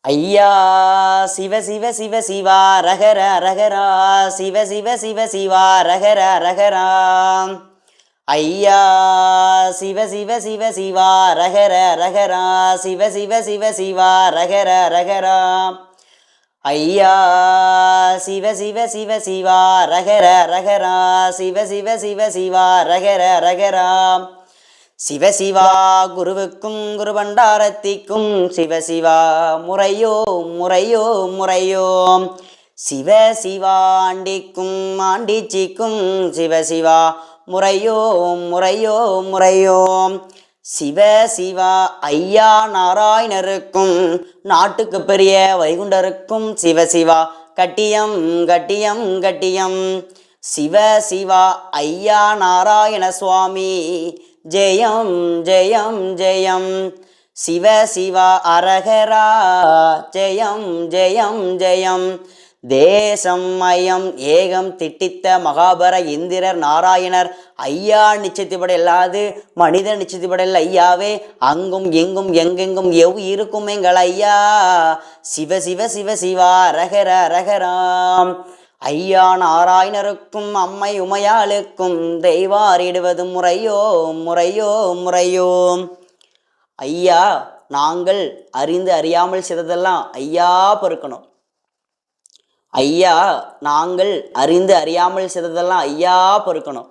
ஐயா சிவ சிவ சிவ சிவா ரகர ரகரா சிவ சிவ சிவ சிவா ரகர ரகரா ஐயா சிவ சிவ சிவ சிவா ரகர ரகரா சிவ சிவ சிவ சிவா ரகர ரகரா ஐயா சிவ சிவ சிவ சிவா ரகர ரகரா சிவ சிவ சிவ சிவா ரகர ரகரா சிவசிவா குருவுக்கும் குரு பண்டாரத்திக்கும் சிவசிவா முறையோ முறையோ முறையோ சிவசிவா ஆண்டிக்கும் ஆண்டிச்சிக்கும் சிவசிவா முறையோ முறையோ முறையோ சிவசிவா ஐயா நாராயணருக்கும் நாட்டுக்கு பெரிய வைகுண்டருக்கும் சிவசிவா கட்டியம் கட்டியம் கட்டியம் சிவசிவா ஐயா நாராயண சுவாமி ஜெயம் ஜெயம் ஜெயம் சிவ சிவா அரகரா ஜெயம் ஜெயம் ஜெயம் தேசம் மயம் ஏகம் திட்டித்த மகாபர இந்திரர் நாராயணர் ஐயா நிச்சயத்துப்பட இல்லாது மனித நிச்சயத்துப்படல் ஐயாவே அங்கும் எங்கும் எங்கெங்கும் இருக்கும் எங்கள் ஐயா சிவ சிவ சிவ சிவா ரகர ரகராம் ஐயா நாராயணருக்கும் அம்மை உமையாளுக்கும் தெய்வாரிடுவது முறையோ முறையோ முறையோ ஐயா நாங்கள் அறிந்து அறியாமல் செய்ததெல்லாம் ஐயா பொறுக்கணும். ஐயா நாங்கள் அறிந்து அறியாமல் செய்ததெல்லாம் ஐயா பொறுக்கணும்.